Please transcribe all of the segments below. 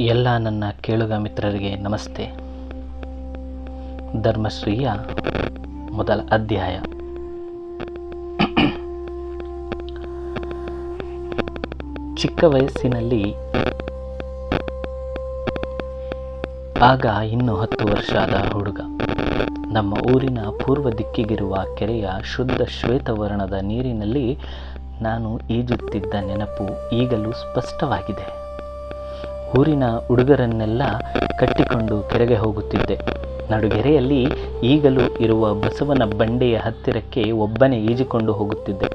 ಎಲ್ಲ ನನ್ನ ಕೇಳುಗ ಮಿತ್ರರಿಗೆ ನಮಸ್ತೆ. ಧರ್ಮಶ್ರೀಯ ಮೊದಲ ಅಧ್ಯಾಯ. ಚಿಕ್ಕ ವಯಸ್ಸಿನಲ್ಲಿ, ಆಗ ಇನ್ನೂ 10 ವರ್ಷದ ಹುಡುಗ, ನಮ್ಮ ಊರಿನ ಪೂರ್ವ ದಿಕ್ಕಿಗಿರುವ ಕೆರೆಯ ಶುದ್ಧ ಶ್ವೇತವರ್ಣದ ನೀರಿನಲ್ಲಿ ನಾನು ಈಜುತ್ತಿದ್ದ ನೆನಪು ಈಗಲೂ ಸ್ಪಷ್ಟವಾಗಿದೆ. ಊರಿನ ಹುಡುಗರನ್ನೆಲ್ಲ ಕಟ್ಟಿಕೊಂಡು ಕೆರೆಗೆ ಹೋಗುತ್ತಿದ್ದೆ. ನಡುಗೆರೆಯಲ್ಲಿ ಈಗಲೂ ಇರುವ ಬಸವನ ಬಂಡೆಯ ಹತ್ತಿರಕ್ಕೆ ಒಬ್ಬನೇ ಈಜಿಕೊಂಡು ಹೋಗುತ್ತಿದ್ದೆ.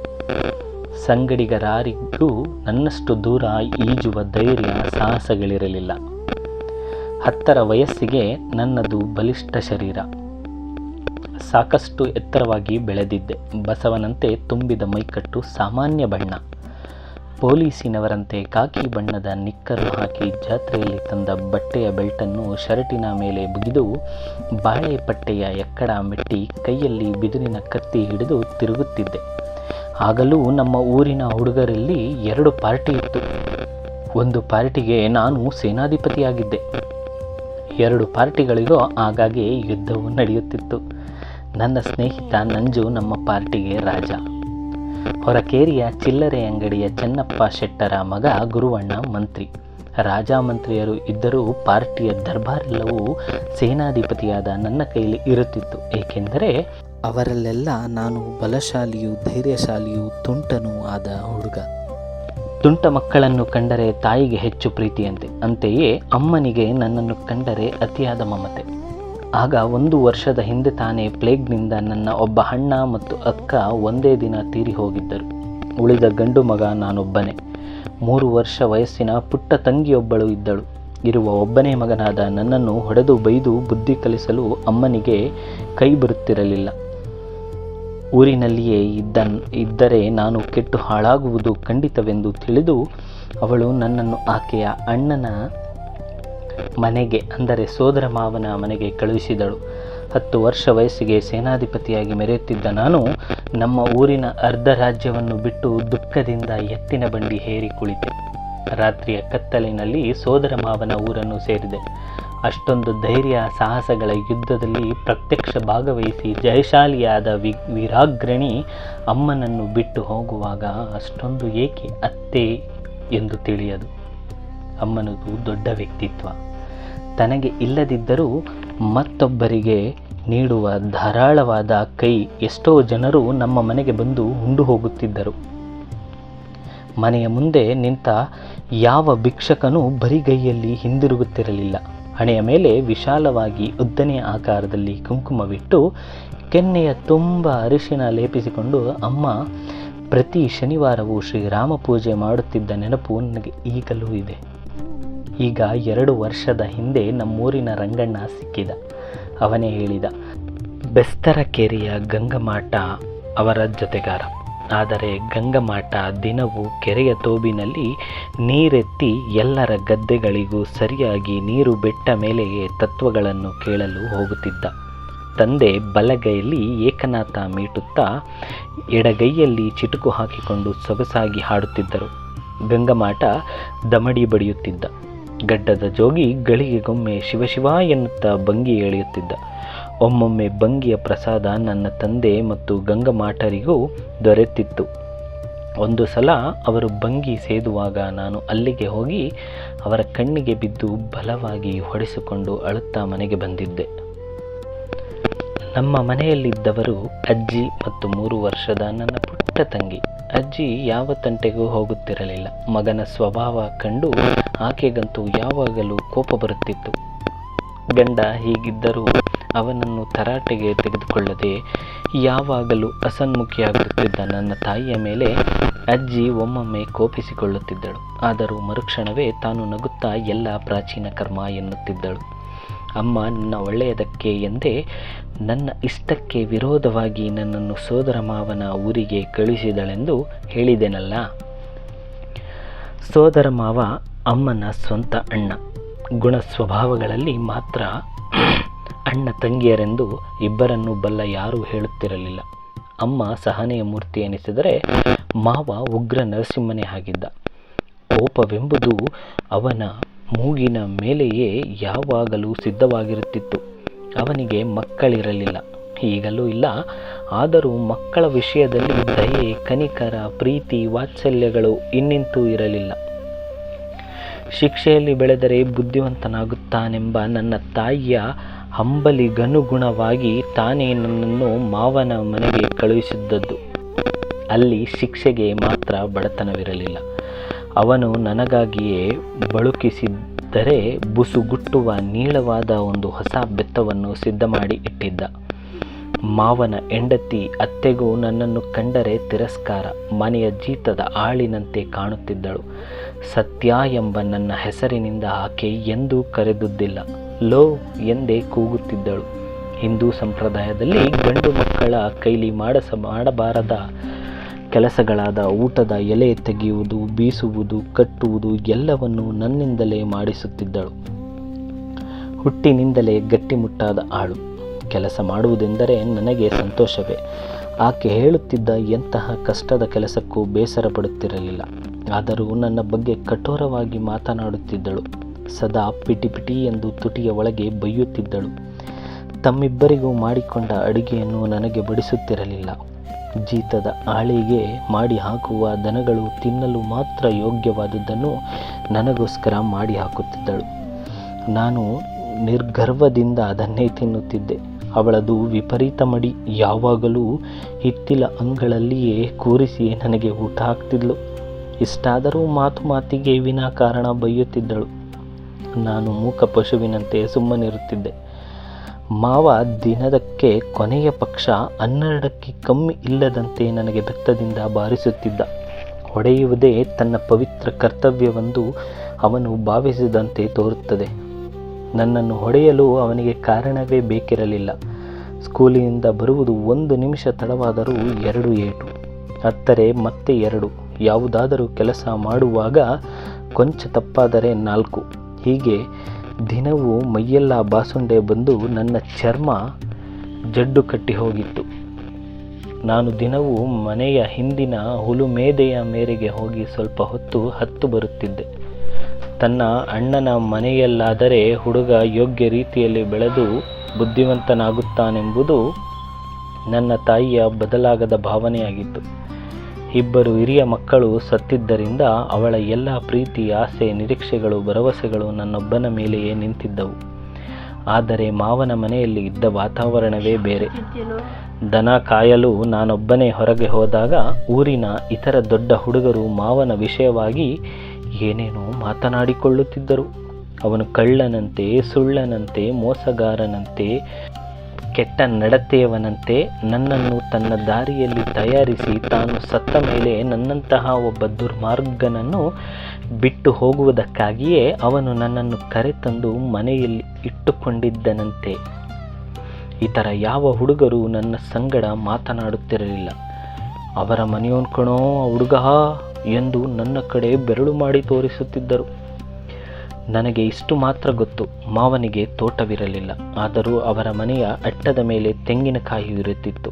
ಸಂಗಡಿಗರಾರಿಗೂ ನನ್ನಷ್ಟು ದೂರ ಈಜುವ ಧೈರ್ಯ ಸಾಹಸಗಳಿರಲಿಲ್ಲ. 10ರ ವಯಸ್ಸಿಗೆ ನನ್ನದು ಬಲಿಷ್ಠ ಶರೀರ. ಸಾಕಷ್ಟು ಎತ್ತರವಾಗಿ ಬೆಳೆದಿದ್ದೆ. ಬಸವನಂತೆ ತುಂಬಿದ ಮೈಕಟ್ಟು, ಸಾಮಾನ್ಯ ಬಣ್ಣ. ಪೊಲೀಸಿನವರಂತೆ ಕಾಕಿ ಬಣ್ಣದ ನಿಕ್ಕರು ಹಾಕಿ ಜಾತ್ರೆಯಲ್ಲಿ ತಂದ ಬಟ್ಟೆಯ ಬೆಲ್ಟನ್ನು ಶರ್ಟಿನ ಮೇಲೆ ಬುಗಿದು, ಬಾಳೆ ಪಟ್ಟೆಯ ಎಕ್ಕಡ ಮೆಟ್ಟಿ, ಕೈಯಲ್ಲಿ ಬಿದಿರಿನ ಕತ್ತಿ ಹಿಡಿದು ತಿರುಗುತ್ತಿದ್ದೆ. ಆಗಲೂ ನಮ್ಮ ಊರಿನ ಹುಡುಗರಲ್ಲಿ 2 ಪಾರ್ಟಿ ಇತ್ತು. ಒಂದು ಪಾರ್ಟಿಗೆ ನಾನು ಸೇನಾಧಿಪತಿಯಾಗಿದ್ದೆ. 2 ಪಾರ್ಟಿಗಳಿಗೂ ಆಗಾಗ್ಗೆ ಯುದ್ಧವೂ ನಡೆಯುತ್ತಿತ್ತು. ನನ್ನ ಸ್ನೇಹಿತ ನಂಜು ನಮ್ಮ ಪಾರ್ಟಿಗೆ ರಾಜ. ಹೊರಕೇರಿಯ ಚಿಲ್ಲರೆ ಅಂಗಡಿಯ ಚೆನ್ನಪ್ಪ ಶೆಟ್ಟರ ಮಗ ಗುರುವಣ್ಣ ಮಂತ್ರಿ. ರಾಜ ಮಂತ್ರಿಯರು ಇದ್ದರೂ ಪಾರ್ಟಿಯ ದರ್ಬಾರೆಲ್ಲವೂ ಸೇನಾಧಿಪತಿಯಾದ ನನ್ನ ಕೈಲಿ ಇರುತ್ತಿತ್ತು. ಏಕೆಂದರೆ ಅವರಲ್ಲೆಲ್ಲ ನಾನು ಬಲಶಾಲಿಯೂ ಧೈರ್ಯಶಾಲಿಯೂ ತುಂಟನೂ ಆದ ಹುಡುಗ. ತುಂಟ ಮಕ್ಕಳನ್ನು ಕಂಡರೆ ತಾಯಿಗೆ ಹೆಚ್ಚು ಪ್ರೀತಿಯಂತೆ, ಅಂತೆಯೇ ಅಮ್ಮನಿಗೆ ನನ್ನನ್ನು ಕಂಡರೆ ಅತಿಯಾದ ಮಮತೆ. ಆಗ 1 ವರ್ಷದ ಹಿಂದೆ ತಾನೇ ಪ್ಲೇಗ್ನಿಂದ ನನ್ನ ಒಬ್ಬ ಅಣ್ಣ ಮತ್ತು ಅಕ್ಕ ಒಂದೇ ದಿನ ತೀರಿ ಹೋಗಿದ್ದರು. ಉಳಿದ ಗಂಡು ಮಗ ನಾನೊಬ್ಬನೇ. 3 ವರ್ಷ ವಯಸ್ಸಿನ ಪುಟ್ಟ ತಂಗಿಯೊಬ್ಬಳು ಇದ್ದಳು. ಇರುವ ಒಬ್ಬನೇ ಮಗನಾದ ನನ್ನನ್ನು ಹೊಡೆದು ಬೈದು ಬುದ್ಧಿ ಕಲಿಸಲು ಅಮ್ಮನಿಗೆ ಕೈ ಬರುತ್ತಿರಲಿಲ್ಲ. ಊರಿನಲ್ಲಿಯೇ ಇದ್ದರೆ ನಾನು ಕೆಟ್ಟು ಹಾಳಾಗುವುದು ಖಂಡಿತವೆಂದು ತಿಳಿದು ಅವಳು ನನ್ನನ್ನು ಆಕೆಯ ಅಣ್ಣನ ಮನೆಗೆ, ಅಂದರೆ ಸೋದರ ಮಾವನ ಮನೆಗೆ ಕಳುಹಿಸಿದಳು. 10 ವರ್ಷ ವಯಸ್ಸಿಗೆ ಸೇನಾಧಿಪತಿಯಾಗಿ ಮೆರೆಯುತ್ತಿದ್ದ ನಾನು ನಮ್ಮ ಊರಿನ ಅರ್ಧ ರಾಜ್ಯವನ್ನು ಬಿಟ್ಟು ದುಃಖದಿಂದ ಎತ್ತಿನ ಬಂಡಿ ಹೇರಿ ಕುಳಿತೆ. ರಾತ್ರಿಯ ಕತ್ತಲಿನಲ್ಲಿ ಸೋದರ ಮಾವನ ಊರನ್ನು ಸೇರಿದೆ. ಅಷ್ಟೊಂದು ಧೈರ್ಯ ಸಾಹಸಗಳ ಯುದ್ಧದಲ್ಲಿ ಪ್ರತ್ಯಕ್ಷ ಭಾಗವಹಿಸಿ ಜಯಶಾಲಿಯಾದ ವೀರಾಗ್ರಣಿ ಅಮ್ಮನನ್ನು ಬಿಟ್ಟು ಹೋಗುವಾಗ ಅಷ್ಟೊಂದು ಏಕೆ ಅತ್ತೆ ಎಂದು ತಿಳಿಯದು. ಅಮ್ಮನದು ದೊಡ್ಡ ವ್ಯಕ್ತಿತ್ವ. ತನಗೆ ಇಲ್ಲದಿದ್ದರೂ ಮತ್ತೊಬ್ಬರಿಗೆ ನೀಡುವ ಧಾರಾಳವಾದ ಕೈ. ಎಷ್ಟೋ ಜನರು ನಮ್ಮ ಮನೆಗೆ ಬಂದು ಉಂಡು ಹೋಗುತ್ತಿದ್ದರು. ಮನೆಯ ಮುಂದೆ ನಿಂತ ಯಾವ ಭಿಕ್ಷಕನೂ ಬರಿಗೈಯಲ್ಲಿ ಹಿಂದಿರುಗುತ್ತಿರಲಿಲ್ಲ. ಹಣೆಯ ಮೇಲೆ ವಿಶಾಲವಾಗಿ ಉದ್ದನೆಯ ಆಕಾರದಲ್ಲಿ ಕುಂಕುಮವಿಟ್ಟು, ಕೆನ್ನೆಯ ತುಂಬ ಅರಿಶಿನ ಲೇಪಿಸಿಕೊಂಡು ಅಮ್ಮ ಪ್ರತಿ ಶನಿವಾರವೂ ಶ್ರೀರಾಮ ಪೂಜೆ ಮಾಡುತ್ತಿದ್ದ ನೆನಪು ನನಗೆ ಈಗಲೂ ಇದೆ. ಈಗ 2 ವರ್ಷದ ಹಿಂದೆ ನಮ್ಮೂರಿನ ರಂಗಣ್ಣ ಸಿಕ್ಕಿದ. ಅವನೇ ಹೇಳಿದ, ಬೆಸ್ತರಕೆರೆಯ ಗಂಗಮಾಟ ಅವರ ಜೊತೆಗಾರ. ಆದರೆ ಗಂಗಮಾಟ ದಿನವೂ ಕೆರೆಯ ತೋಬಿನಲ್ಲಿ ನೀರೆತ್ತಿ ಎಲ್ಲರ ಗದ್ದೆಗಳಿಗೂ ಸರಿಯಾಗಿ ನೀರು ಬಿಟ್ಟ ಮೇಲೆಯೇ ತತ್ವಗಳನ್ನು ಕೇಳಲು ಹೋಗುತ್ತಿದ್ದ. ತಂದೆ ಬಲಗೈಯಲ್ಲಿ ಏಕನಾಥ ಮೀಟುತ್ತಾ ಎಡಗೈಯಲ್ಲಿ ಚಿಟುಕು ಹಾಕಿಕೊಂಡು ಸೊಗಸಾಗಿ ಹಾಡುತ್ತಿದ್ದರು. ಗಂಗಮಾಟ ದಮಡಿ ಬಡಿಯುತ್ತಿದ್ದ. ಗಡ್ಡದ ಜೋಗಿ ಗಳಿಗೆಗೊಮ್ಮೆ ಶಿವಶಿವ ಎನ್ನುತ್ತಾ ಭಂಗಿ ಎಳೆಯುತ್ತಿದ್ದ. ಒಮ್ಮೊಮ್ಮೆ ಭಂಗಿಯ ಪ್ರಸಾದ ನನ್ನ ತಂದೆ ಮತ್ತು ಗಂಗಮಾಟರಿಗೂ ದೊರೆತಿತ್ತು. ಒಂದು ಸಲ ಅವರು ಭಂಗಿ ಸೇದುವಾಗ ನಾನು ಅಲ್ಲಿಗೆ ಹೋಗಿ ಅವರ ಕಣ್ಣಿಗೆ ಬಿದ್ದು ಬಲವಾಗಿ ಹೊಡೆಸಿಕೊಂಡು ಅಳುತ್ತಾ ಮನೆಗೆ ಬಂದಿದ್ದೆ. ನಮ್ಮ ಮನೆಯಲ್ಲಿದ್ದವರು ಅಜ್ಜಿ ಮತ್ತು 3 ವರ್ಷದ ನನ್ನ ಪುಟ್ಟ ತಂಗಿ. ಅಜ್ಜಿ ಯಾವ ತಂಟೆಗೂ ಹೋಗುತ್ತಿರಲಿಲ್ಲ. ಮಗನ ಸ್ವಭಾವ ಕಂಡು ಆಕೆಗಂತೂ ಯಾವಾಗಲೂ ಕೋಪ ಬರುತ್ತಿತ್ತು. ಗಂಡ ಹೀಗಿದ್ದರೂ ಅವನನ್ನು ತರಾಟೆಗೆ ತೆಗೆದುಕೊಳ್ಳದೆ ಯಾವಾಗಲೂ ಅಸನ್ಮುಖಿಯಾಗುತ್ತಿದ್ದ ನನ್ನ ತಾಯಿಯ ಮೇಲೆ ಅಜ್ಜಿ ಒಮ್ಮೊಮ್ಮೆ ಕೋಪಿಸಿಕೊಳ್ಳುತ್ತಿದ್ದಳು. ಆದರೂ ಮರುಕ್ಷಣವೇ ತಾನು ನಗುತ್ತಾ ಎಲ್ಲ ಪ್ರಾಚೀನ ಕರ್ಮ ಎನ್ನುತ್ತಿದ್ದಳು. ಅಮ್ಮ ನನ್ನ ಒಳ್ಳೆಯದಕ್ಕೆ ಎಂದೇ ನನ್ನ ಇಷ್ಟಕ್ಕೆ ವಿರೋಧವಾಗಿ ನನ್ನನ್ನು ಸೋದರ ಮಾವನ ಊರಿಗೆ ಕಳುಹಿಸಿದಳೆಂದು ಹೇಳಿದೆನಲ್ಲ. ಸೋದರ ಮಾವ ಅಮ್ಮನ ಸ್ವಂತ ಅಣ್ಣ. ಗುಣ ಸ್ವಭಾವಗಳಲ್ಲಿ ಮಾತ್ರ ಅಣ್ಣ ತಂಗಿಯರೆಂದು ಇಬ್ಬರನ್ನು ಬಲ್ಲ ಯಾರೂ ಹೇಳುತ್ತಿರಲಿಲ್ಲ. ಅಮ್ಮ ಸಹನೆಯ ಮೂರ್ತಿ ಎನಿಸಿದರೆ ಮಾವ ಉಗ್ರ ನರಸಿಂಹನೇ ಆಗಿದ್ದ. ಕೋಪವೆಂಬುದು ಅವನ ಮೂಗಿನ ಮೇಲೆಯೇ ಯಾವಾಗಲೂ ಸಿದ್ಧವಾಗಿರುತ್ತಿತ್ತು. ಅವನಿಗೆ ಮಕ್ಕಳಿರಲಿಲ್ಲ, ಈಗಲೂ ಇಲ್ಲ. ಆದರೂ ಮಕ್ಕಳ ವಿಷಯದಲ್ಲಿ ದಯೆ, ಕನಿಕರ, ಪ್ರೀತಿ, ವಾತ್ಸಲ್ಯಗಳು ಇನ್ನಿಂತೂ ಇರಲಿಲ್ಲ. ಶಿಕ್ಷೆಯಲ್ಲಿ ಬೆಳೆದರೆ ಬುದ್ಧಿವಂತನಾಗುತ್ತಾನೆಂಬ ನನ್ನ ತಾಯಿಯ ಹಂಬಲಿಗನುಗುಣವಾಗಿ ತಾನೇ ನನ್ನನ್ನು ಮಾವನ ಮನೆಗೆ ಕಳುಹಿಸಿದ್ದದ್ದು. ಅಲ್ಲಿ ಶಿಕ್ಷೆಗೆ ಮಾತ್ರ ಬಡತನವಿರಲಿಲ್ಲ. ಅವನು ನನಗಾಗಿಯೇ ಬಳುಕಿಸಿದ್ದರೆ ಬುಸುಗುಟ್ಟುವ ನೀಳವಾದ ಒಂದು ಹೊಸ ಬೆತ್ತವನ್ನು ಸಿದ್ಧ ಮಾಡಿ ಇಟ್ಟಿದ್ದ. ಮಾವನ ಹೆಂಡತಿ ಅತ್ತೆಗೂ ನನ್ನನ್ನು ಕಂಡರೆ ತಿರಸ್ಕಾರ. ಮನೆಯ ಜೀತದ ಆಳಿನಂತೆ ಕಾಣುತ್ತಿದ್ದಳು. ಸತ್ಯ ಎಂಬ ನನ್ನ ಹೆಸರಿನಿಂದ ಆಕೆ ಎಂದೂ ಕರೆದುದಿಲ್ಲ. ಲೋ ಎಂದೇ ಕೂಗುತ್ತಿದ್ದಳು. ಹಿಂದೂ ಸಂಪ್ರದಾಯದಲ್ಲಿ ಗಂಡು ಮಕ್ಕಳ ಕೈಲಿ ಮಾಡಬಾರದ ಕೆಲಸಗಳಾದ ಊಟದ ಎಲೆ ತೆಗೆಯುವುದು, ಬೀಸುವುದು, ಕಟ್ಟುವುದು ಎಲ್ಲವನ್ನೂ ನನ್ನಿಂದಲೇ ಮಾಡಿಸುತ್ತಿದ್ದಳು. ಹುಟ್ಟಿನಿಂದಲೇ ಗಟ್ಟಿಮುಟ್ಟಾದ ಆಳು. ಕೆಲಸ ಮಾಡುವುದೆಂದರೆ ನನಗೆ ಸಂತೋಷವೇ. ಆಕೆ ಹೇಳುತ್ತಿದ್ದ ಎಂತಹ ಕಷ್ಟದ ಕೆಲಸಕ್ಕೂ ಬೇಸರ ಪಡುತ್ತಿರಲಿಲ್ಲ. ಆದರೂ ನನ್ನ ಬಗ್ಗೆ ಕಠೋರವಾಗಿ ಮಾತನಾಡುತ್ತಿದ್ದಳು. ಸದಾ ಪಿಟಿ ಎಂದು ತುಟಿಯ ಒಳಗೆ ಬೈಯುತ್ತಿದ್ದಳು. ತಮ್ಮಿಬ್ಬರಿಗೂ ಮಾಡಿಕೊಂಡ ಅಡುಗೆಯನ್ನು ನನಗೆ ಬಡಿಸುತ್ತಿರಲಿಲ್ಲ. ಜೀತದ ಆಳಿಗೆ ಮಾಡಿ ಹಾಕುವ ದನಗಳು ತಿನ್ನಲು ಮಾತ್ರ ಯೋಗ್ಯವಾದುದನ್ನು ನನಗೋಸ್ಕರ ಮಾಡಿ ಹಾಕುತ್ತಿದ್ದಳು. ನಾನು ನಿರ್ಗರ್ವದಿಂದ ಅದನ್ನೇ ತಿನ್ನುತ್ತಿದ್ದೆ. ಅವಳದು ವಿಪರೀತ ಮಡಿ. ಯಾವಾಗಲೂ ಹಿತ್ತಿಲ ಅಂಗಳಲ್ಲಿಯೇ ಕೂರಿಸಿ ನನಗೆ ಊಟ ಹಾಕ್ತಿದ್ಳು. ಇಷ್ಟಾದರೂ ಮಾತಿಗೆ ವಿನಾಕಾರಣ ಬೈಯುತ್ತಿದ್ದಳು. ನಾನು ಮೂಕ ಪಶುವಿನಂತೆ ಸುಮ್ಮನಿರುತ್ತಿದ್ದೆ. ಮಾವ ದಿನದಕ್ಕೆ ಕೊನೆಯ ಪಕ್ಷ 12ಕ್ಕೆ ಕಮ್ಮಿ ಇಲ್ಲದಂತೆ ನನಗೆ ಬೆತ್ತದಿಂದ ಬಾರಿಸುತ್ತಿದ್ದ. ಹೊಡೆಯುವುದೇ ತನ್ನ ಪವಿತ್ರ ಕರ್ತವ್ಯವೆಂದು ಅವನು ಭಾವಿಸಿದಂತೆ ತೋರುತ್ತದೆ. ನನ್ನನ್ನು ಹೊಡೆಯಲು ಅವನಿಗೆ ಕಾರಣವೇ ಬೇಕಿರಲಿಲ್ಲ. ಸ್ಕೂಲಿನಿಂದ ಬರುವುದು 1 ನಿಮಿಷ ತಡವಾದರೂ 2 ಏಟು, ಹತ್ತರೆ ಮತ್ತೆ 2. ಯಾವುದಾದರೂ ಕೆಲಸ ಮಾಡುವಾಗ ಕೊಂಚ ತಪ್ಪಾದರೆ 4. ಹೀಗೆ ದಿನವೂ ಮೈಯೆಲ್ಲ ಬಾಸುಂಡೆ ಬಂದು ನನ್ನ ಚರ್ಮ ಜಡ್ಡು ಕಟ್ಟಿ ಹೋಗಿತ್ತು. ನಾನು ದಿನವೂ ಮನೆಯ ಹಿಂದಿನ ಹುಲುಮೇದೆಯ ಮೇರೆಗೆ ಹೋಗಿ ಸ್ವಲ್ಪ ಹೊತ್ತು ಹತ್ತು ಬರುತ್ತಿದ್ದೆ. ತನ್ನ ಅಣ್ಣನ ಮನೆಯಲ್ಲಾದರೆ ಹುಡುಗ ಯೋಗ್ಯ ರೀತಿಯಲ್ಲಿ ಬೆಳೆದು ಬುದ್ಧಿವಂತನಾಗುತ್ತಾನೆಂಬುದು ನನ್ನ ತಾಯಿಯ ಬದಲಾಗದ ಭಾವನೆಯಾಗಿತ್ತು. ಇಬ್ಬರು ಹಿರಿಯ ಮಕ್ಕಳು ಸತ್ತಿದ್ದರಿಂದ ಅವಳ ಎಲ್ಲ ಪ್ರೀತಿ, ಆಸೆ, ನಿರೀಕ್ಷೆಗಳು, ಭರವಸೆಗಳು ನನ್ನೊಬ್ಬನ ಮೇಲೆಯೇ ನಿಂತಿದ್ದವು. ಆದರೆ ಮಾವನ ಮನೆಯಲ್ಲಿ ಇದ್ದ ವಾತಾವರಣವೇ ಬೇರೆ. ದನ ಕಾಯಲು ನಾನೊಬ್ಬನೇ ಹೊರಗೆ ಹೋದಾಗ ಊರಿನ ಇತರ ದೊಡ್ಡ ಹುಡುಗರು ಮಾವನ ವಿಷಯವಾಗಿ ಏನೇನೋ ಮಾತನಾಡಿಕೊಳ್ಳುತ್ತಿದ್ದರು. ಅವನು ಕಳ್ಳನಂತೆ, ಸುಳ್ಳನಂತೆ, ಮೋಸಗಾರನಂತೆ, ಕೆಟ್ಟ ನಡತೆಯವನಂತೆ, ನನ್ನನ್ನು ತನ್ನ ದಾರಿಯಲ್ಲಿ ತಯಾರಿಸಿ ತಾನು ಸತ್ತ ಮೇಲೆ ನನ್ನಂತಹ ಒಬ್ಬ ದುರ್ಮಾರ್ಗನನ್ನು ಬಿಟ್ಟು ಹೋಗುವುದಕ್ಕಾಗಿಯೇ ಅವನು ನನ್ನನ್ನು ಕರೆತಂದು ಮನೆಯಲ್ಲಿ ಇಟ್ಟುಕೊಂಡಿದ್ದನಂತೆ. ಇತರ ಯಾವ ಹುಡುಗರು ನನ್ನ ಸಂಗಡ ಮಾತನಾಡುತ್ತಿರಲಿಲ್ಲ. ಅವರ ಮನೆಯವನು ಕಣೋ ಹುಡುಗ ಎಂದು ನನ್ನ ಕಡೆ ಬೆರಳು ಮಾಡಿ ತೋರಿಸುತ್ತಿದ್ದರು. ನನಗೆ ಇಷ್ಟು ಮಾತ್ರ ಗೊತ್ತು, ಮಾವನಿಗೆ ತೋಟವಿರಲಿಲ್ಲ. ಆದರೂ ಅವರ ಮನೆಯ ಅಟ್ಟದ ಮೇಲೆ ತೆಂಗಿನಕಾಯಿ ಇರುತ್ತಿತ್ತು.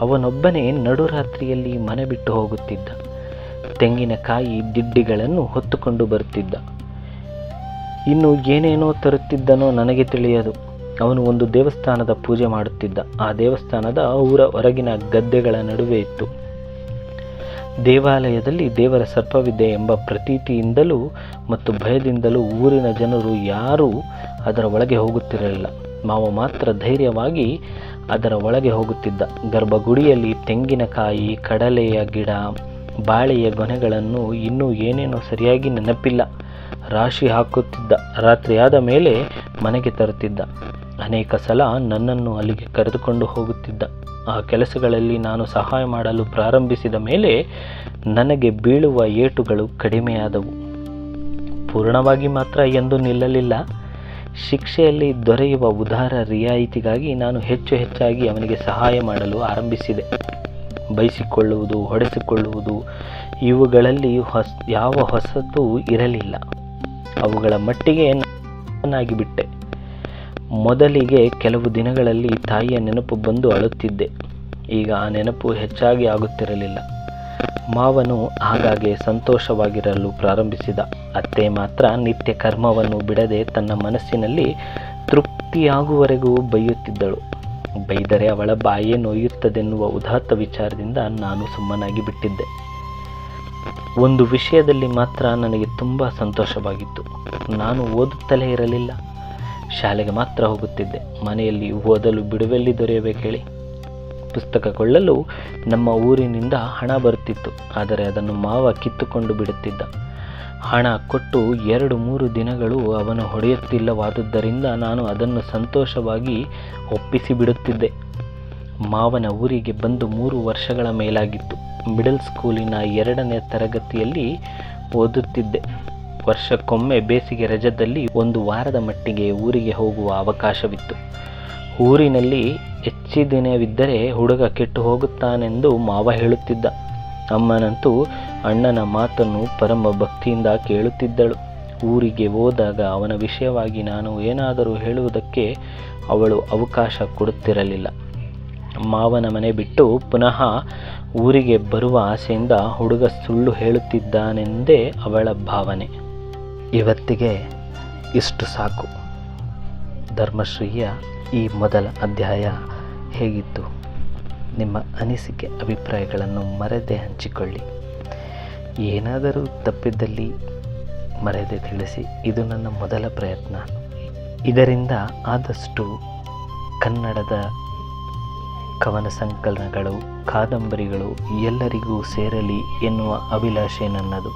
ಅವನೊಬ್ಬನೇ ನಡುರಾತ್ರಿಯಲ್ಲಿ ಮನೆ ಬಿಟ್ಟು ಹೋಗುತ್ತಿದ್ದ. ತೆಂಗಿನಕಾಯಿ ದಿಡ್ಡಿಗಳನ್ನು ಹೊತ್ತುಕೊಂಡು ಬರುತ್ತಿದ್ದ. ಇನ್ನು ಏನೇನೋ ತರುತ್ತಿದ್ದನೋ ನನಗೆ ತಿಳಿಯದು. ಅವನು ಒಂದು ದೇವಸ್ಥಾನದ ಪೂಜೆ ಮಾಡುತ್ತಿದ್ದ. ಆ ದೇವಸ್ಥಾನದ ಊರ ಹೊರಗಿನ ಗದ್ದೆಗಳ ನಡುವೆ ಇತ್ತು. ದೇವಾಲಯದಲ್ಲಿ ದೇವರ ಸರ್ಪವಿದೆ ಎಂಬ ಪ್ರತೀತಿಯಿಂದಲೂ ಮತ್ತು ಭಯದಿಂದಲೂ ಊರಿನ ಜನರು ಯಾರೂ ಅದರ ಒಳಗೆ ಹೋಗುತ್ತಿರಲಿಲ್ಲ. ಮಾವ ಮಾತ್ರ ಧೈರ್ಯವಾಗಿ ಅದರ ಒಳಗೆ ಹೋಗುತ್ತಿದ್ದ. ಗರ್ಭಗುಡಿಯಲ್ಲಿ ತೆಂಗಿನಕಾಯಿ, ಕಡಲೆಯ ಗಿಡ, ಬಾಳೆಯ ಗೊನೆಗಳನ್ನು ಇನ್ನೂ ಏನೇನೋ ಸರಿಯಾಗಿ ನೆನಪಿಲ್ಲ ರಾಶಿ ಹಾಕುತ್ತಿದ್ದ. ರಾತ್ರಿಯಾದ ಮೇಲೆ ಮನೆಗೆ ತರುತ್ತಿದ್ದ. ಅನೇಕ ಸಲ ನನ್ನನ್ನು ಅಲ್ಲಿಗೆ ಕರೆದುಕೊಂಡು ಹೋಗುತ್ತಿದ್ದ. ಆ ಕೆಲಸಗಳಲ್ಲಿ ನಾನು ಸಹಾಯ ಮಾಡಲು ಪ್ರಾರಂಭಿಸಿದ ಮೇಲೆ ನನಗೆ ಬೀಳುವ ಏಟುಗಳು ಕಡಿಮೆಯಾದವು. ಪೂರ್ಣವಾಗಿ ಮಾತ್ರ ಎಂದೂ ನಿಲ್ಲಲಿಲ್ಲ. ಶಿಕ್ಷೆಯಲ್ಲಿ ದೊರೆಯುವ ಉದಾರ ರಿಯಾಯಿತಿಗಾಗಿ ನಾನು ಹೆಚ್ಚಾಗಿ ಅವನಿಗೆ ಸಹಾಯ ಮಾಡಲು ಆರಂಭಿಸಿದೆ. ಬೈಸಿಕೊಳ್ಳುವುದು, ಹೊಡೆಸಿಕೊಳ್ಳುವುದು ಇವುಗಳಲ್ಲಿ ಯಾವ ಹೊಸತೂ ಇರಲಿಲ್ಲ. ಅವುಗಳ ಮಟ್ಟಿಗೆ ನಾನಾಗಿಬಿಟ್ಟೆ. ಮೊದಲಿಗೆ ಕೆಲವು ದಿನಗಳಲ್ಲಿ ತಾಯಿಯ ನೆನಪು ಬಂದು ಅಳುತ್ತಿದ್ದೆ. ಈಗ ಆ ನೆನಪು ಹೆಚ್ಚಾಗಿ ಆಗುತ್ತಿರಲಿಲ್ಲ. ಮಾವನು ಆಗಾಗ್ಗೆ ಸಂತೋಷವಾಗಿರಲು ಪ್ರಾರಂಭಿಸಿದ. ಅತ್ತೆ ಮಾತ್ರ ನಿತ್ಯ ಕರ್ಮವನ್ನು ಬಿಡದೆ ತನ್ನ ಮನಸ್ಸಿನಲ್ಲಿ ತೃಪ್ತಿಯಾಗುವವರೆಗೂ ಬೈಯುತ್ತಿದ್ದಳು. ಬೈದರೆ ಅವಳ ಬಾಯೇ ನೋಯುತ್ತದೆನ್ನುವ ಉದಾತ್ತ ವಿಚಾರದಿಂದ ನಾನು ಸುಮ್ಮನಾಗಿ ಬಿಟ್ಟಿದ್ದೆ. ಒಂದು ವಿಷಯದಲ್ಲಿ ಮಾತ್ರ ನನಗೆ ತುಂಬ ಸಂತೋಷವಾಗಿತ್ತು. ನಾನು ಓದುತ್ತಲೇ ಇರಲಿಲ್ಲ, ಶಾಲೆಗೆ ಮಾತ್ರ ಹೋಗುತ್ತಿದ್ದೆ. ಮನೆಯಲ್ಲಿ ಓದಲು ಬಿಡುವೆಲ್ಲಿ ದೊರೆಯಬೇಕು ಹೇಳಿ? ಪುಸ್ತಕ ಕೊಳ್ಳಲು ನಮ್ಮ ಊರಿನಿಂದ ಹಣ ಬರುತ್ತಿತ್ತು, ಆದರೆ ಅದನ್ನು ಮಾವ ಕಿತ್ತುಕೊಂಡು ಬಿಡುತ್ತಿದ್ದ. ಹಣ ಕೊಟ್ಟು 2-3 ದಿನಗಳು ಅವನು ಹೊಡೆಯುತ್ತಿಲ್ಲವಾದುದರಿಂದ ನಾನು ಅದನ್ನು ಸಂತೋಷವಾಗಿ ಒಪ್ಪಿಸಿ ಬಿಡುತ್ತಿದ್ದೆ. ಮಾವನ ಊರಿಗೆ ಬಂದು 3 ವರ್ಷಗಳ ಮೇಲಾಗಿತ್ತು. ಮಿಡಲ್ ಸ್ಕೂಲಿನ 2ನೇ ತರಗತಿಯಲ್ಲಿ ಓದುತ್ತಿದ್ದೆ. ವರ್ಷಕ್ಕೊಮ್ಮೆ ಬೇಸಿಗೆ ರಜದಲ್ಲಿ 1 ವಾರದ ಮಟ್ಟಿಗೆ ಊರಿಗೆ ಹೋಗುವ ಅವಕಾಶವಿತ್ತು. ಊರಿನಲ್ಲಿ ಹೆಚ್ಚಿದಿನವಿದ್ದರೆ ಹುಡುಗ ಕೆಟ್ಟು ಹೋಗುತ್ತಾನೆಂದು ಮಾವ ಹೇಳುತ್ತಿದ್ದ. ಅಮ್ಮನಂತೂ ಅಣ್ಣನ ಮಾತನ್ನು ಪರಮ ಭಕ್ತಿಯಿಂದ ಕೇಳುತ್ತಿದ್ದಳು. ಊರಿಗೆ ಹೋದಾಗ ಅವನ ವಿಷಯವಾಗಿ ನಾನು ಏನಾದರೂ ಹೇಳುವುದಕ್ಕೆ ಅವಳು ಅವಕಾಶ ಕೊಡುತ್ತಿರಲಿಲ್ಲ. ಮಾವನ ಮನೆ ಬಿಟ್ಟು ಪುನಃ ಊರಿಗೆ ಬರುವ ಆಸೆಯಿಂದ ಹುಡುಗ ಸುಳ್ಳು ಹೇಳುತ್ತಿದ್ದಾನೆಂದೇ ಅವಳ ಭಾವನೆ. ಇವತ್ತಿಗೆ ಇಷ್ಟು ಸಾಕು. ಧರ್ಮಶ್ರೀಯ ಈ ಮೊದಲ ಅಧ್ಯಾಯ ಹೇಗಿತ್ತು? ನಿಮ್ಮ ಅನಿಸಿಕೆ ಅಭಿಪ್ರಾಯಗಳನ್ನು ಮರೆಯದೆ ಹಂಚಿಕೊಳ್ಳಿ. ಏನಾದರೂ ತಪ್ಪಿದ್ದಲ್ಲಿ ಮರೆಯದೆ ತಿಳಿಸಿ. ಇದು ನನ್ನ ಮೊದಲ ಪ್ರಯತ್ನ. ಇದರಿಂದ ಆದಷ್ಟು ಕನ್ನಡದ ಕವನ ಸಂಕಲನಗಳು, ಕಾದಂಬರಿಗಳು ಎಲ್ಲರಿಗೂ ಸೇರಲಿ ಎನ್ನುವ ಅಭಿಲಾಷೆ ನನ್ನದು.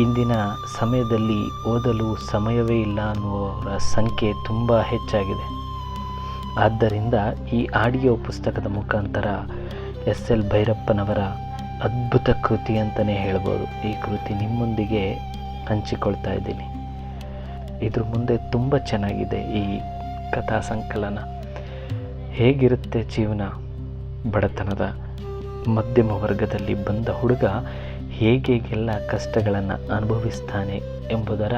ಇಂದಿನ ಸಮಯದಲ್ಲಿ ಓದಲು ಸಮಯವೇ ಇಲ್ಲ ಅನ್ನುವವರ ಸಂಖ್ಯೆ ತುಂಬ ಹೆಚ್ಚಾಗಿದೆ. ಆದ್ದರಿಂದ ಈ ಆಡಿಯೋ ಪುಸ್ತಕದ ಮುಖಾಂತರ SL ಭೈರಪ್ಪನವರ ಅದ್ಭುತ ಕೃತಿ ಅಂತಲೇ ಹೇಳ್ಬೋದು. ಈ ಕೃತಿ ನಿಮ್ಮೊಂದಿಗೆ ಹಂಚಿಕೊಳ್ತಾ ಇದ್ದೀನಿ. ಇದ್ರ ಮುಂದೆ ತುಂಬ ಚೆನ್ನಾಗಿದೆ ಈ ಕಥಾ ಸಂಕಲನ. ಹೇಗಿರುತ್ತೆ ಜೀವನ, ಬಡತನದ ಮಧ್ಯಮ ವರ್ಗದಲ್ಲಿ ಬಂದ ಹುಡುಗ ಹೇಗೆಲ್ಲ ಕಷ್ಟಗಳನ್ನು ಅನುಭವಿಸ್ತಾನೆ ಎಂಬುದರ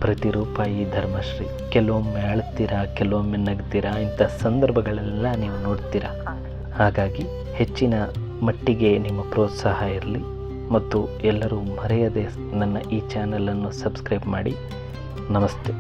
ಪ್ರತಿರೂಪ ಈ ಧರ್ಮಶ್ರೀ. ಕೆಲವೊಮ್ಮೆ ಅಳ್ತೀರಾ, ಕೆಲವೊಮ್ಮೆ ನಗ್ತೀರಾ, ಇಂಥ ಸಂದರ್ಭಗಳೆಲ್ಲ ನೀವು ನೋಡ್ತೀರಾ. ಹಾಗಾಗಿ ಹೆಚ್ಚಿನ ಮಟ್ಟಿಗೆ ನಿಮ್ಮ ಪ್ರೋತ್ಸಾಹ ಇರಲಿ ಮತ್ತು ಎಲ್ಲರೂ ಮರೆಯದೆ ನನ್ನ ಈ ಚಾನಲನ್ನು ಸಬ್ಸ್ಕ್ರೈಬ್ ಮಾಡಿ. ನಮಸ್ತೆ.